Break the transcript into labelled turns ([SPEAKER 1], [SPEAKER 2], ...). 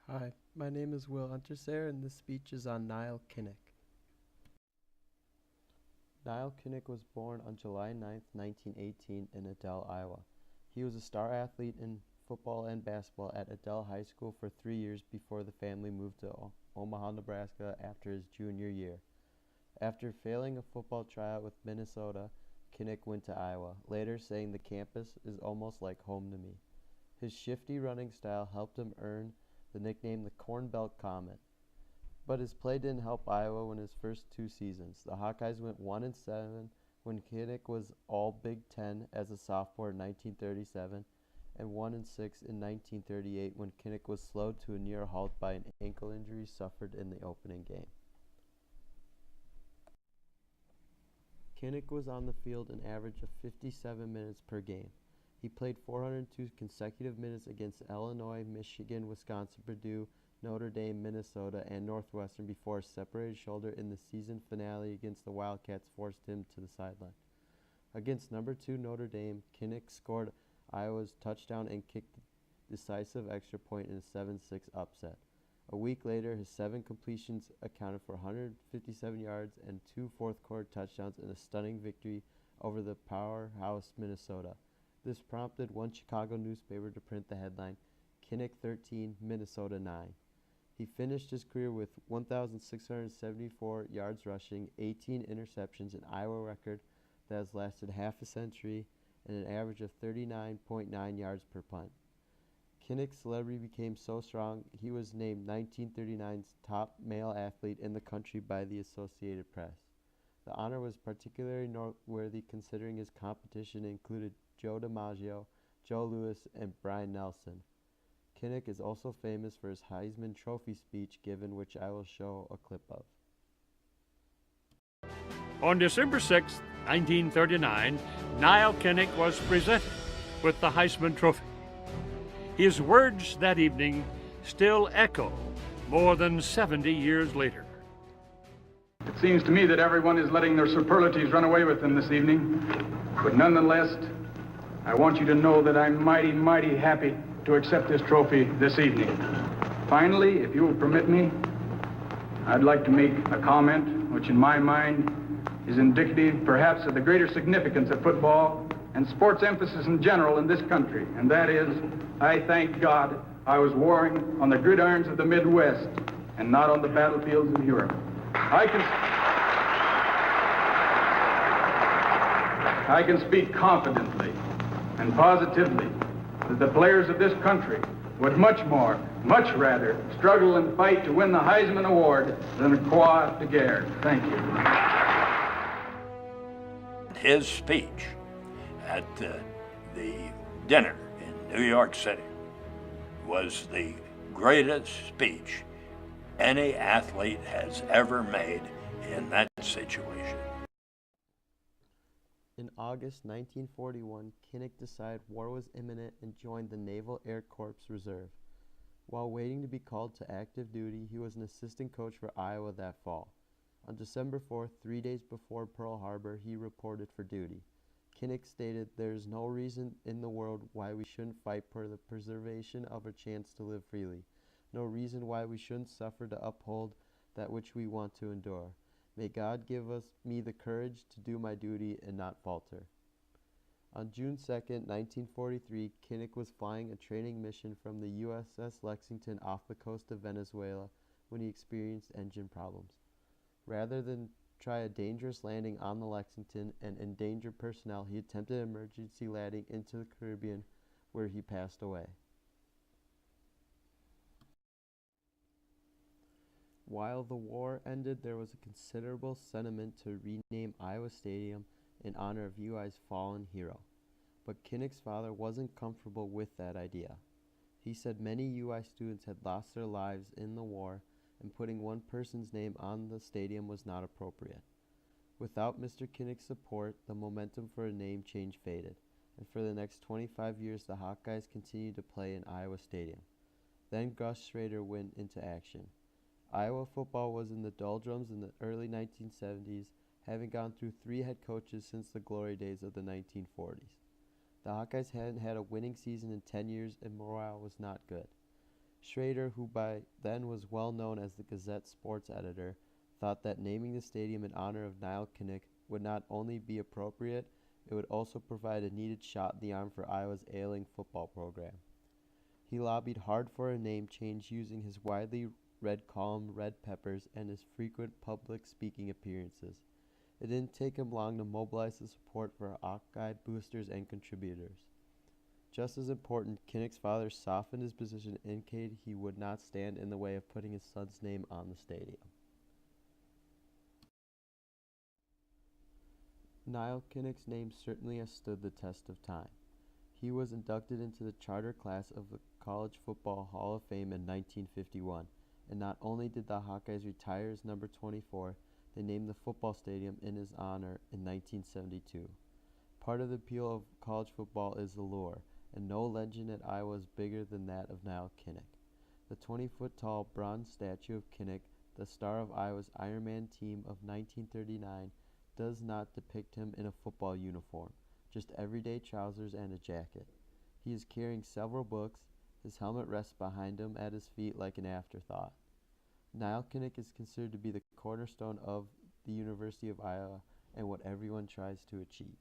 [SPEAKER 1] Hi, my name is Will Unterseher, and this speech is on Nile Kinnick. Nile Kinnick was born on July 9, 1918 in Adel, Iowa. He was a star athlete in football and basketball at Adel High School for 3 years before the family moved to Omaha, Nebraska after his junior year. After failing a football tryout with Minnesota, Kinnick went to Iowa, later saying the campus is almost like home to me. His shifty running style helped him earn the nickname the Corn Belt Comet. But his play didn't help Iowa in his first 2 seasons. The Hawkeyes went 1-7 when Kinnick was all Big Ten as a sophomore in 1937, and 1-6 in 1938 when Kinnick was slowed to a near halt by an ankle injury suffered in the opening game. Kinnick was on the field an average of 57 minutes per game. He played 402 consecutive minutes against Illinois, Michigan, Wisconsin, Purdue, Notre Dame, Minnesota, and Northwestern before a separated shoulder in the season finale against the Wildcats forced him to the sideline. Against number 2 Notre Dame, Kinnick scored Iowa's touchdown and kicked the decisive extra point in a 7-6 upset. A week later, his 7 completions accounted for 157 yards and 2 fourth-quarter touchdowns in a stunning victory over the powerhouse Minnesota. This prompted one Chicago newspaper to print the headline, Kinnick 13, Minnesota 9. He finished his career with 1,674 yards rushing, 18 interceptions, an Iowa record that has lasted half a century, and an average of 39.9 yards per punt. Kinnick's celebrity became so strong, he was named 1939's top male athlete in the country by the Associated Press. The honor was particularly noteworthy considering his competition included Joe DiMaggio, Joe Louis, and Brian Nelson. Kinnick is also famous for his Heisman Trophy speech given, which I will show a clip of.
[SPEAKER 2] On December 6, 1939, Nile Kinnick was presented with the Heisman Trophy. His words that evening still echo more than 70 years later.
[SPEAKER 3] It seems to me that everyone is letting their superlatives run away with them this evening, but nonetheless, I want you to know that I'm mighty, mighty happy to accept this trophy this evening. Finally, if you will permit me, I'd like to make a comment which in my mind is indicative perhaps of the greater significance of football and sports emphasis in general in this country, and that is, I thank God I was warring on the gridirons of the Midwest and not on the battlefields of Europe. I can speak confidently and positively that the players of this country would much rather struggle and fight to win the Heisman Award than a croix de guerre. Thank you.
[SPEAKER 4] His speech at the dinner in New York City was the greatest speech any athlete has ever made in that situation.
[SPEAKER 1] In August 1941, Kinnick decided war was imminent and joined the Naval Air Corps Reserve. While waiting to be called to active duty, he was an assistant coach for Iowa that fall. On December 4th, 3 days before Pearl Harbor, he reported for duty. Kinnick stated, "There is no reason in the world why we shouldn't fight for the preservation of our chance to live freely. No reason why we shouldn't suffer to uphold that which we want to endure. May God give me the courage to do my duty and not falter." On June 2nd, 1943, Kinnick was flying a training mission from the USS Lexington off the coast of Venezuela when he experienced engine problems. Rather than try a dangerous landing on the Lexington and endanger personnel, he attempted an emergency landing into the Caribbean, where he passed away. While the war ended, there was a considerable sentiment to rename Iowa Stadium in honor of UI's fallen hero. But Kinnick's father wasn't comfortable with that idea. He said many UI students had lost their lives in the war, and putting one person's name on the stadium was not appropriate. Without Mr. Kinnick's support, the momentum for a name change faded, and for the next 25 years the Hawkeyes continued to play in Iowa Stadium. Then Gus Schrader went into action. Iowa football was in the doldrums in the early 1970s, having gone through 3 head coaches since the glory days of the 1940s. The Hawkeyes hadn't had a winning season in 10 years and morale was not good. Schrader, who by then was well known as the Gazette sports editor, thought that naming the stadium in honor of Nile Kinnick would not only be appropriate, it would also provide a needed shot in the arm for Iowa's ailing football program. He lobbied hard for a name change using his widely read column Red Peppers and his frequent public speaking appearances. It didn't take him long to mobilize the support for Hawkeye boosters and contributors. Just as important, Kinnick's father softened his position and indicated he would not stand in the way of putting his son's name on the stadium. Nile Kinnick's name certainly has stood the test of time. He was inducted into the charter class of the College Football Hall of Fame in 1951, and not only did the Hawkeyes retire his number 24, they named the football stadium in his honor in 1972. Part of the appeal of college football is the lure, and no legend at Iowa is bigger than that of Nile Kinnick. The 20-foot-tall bronze statue of Kinnick, the star of Iowa's Ironman team of 1939, does not depict him in a football uniform, just everyday trousers and a jacket. He is carrying several books. His helmet rests behind him at his feet like an afterthought. Nile Kinnick is considered to be the cornerstone of the University of Iowa and what everyone tries to achieve.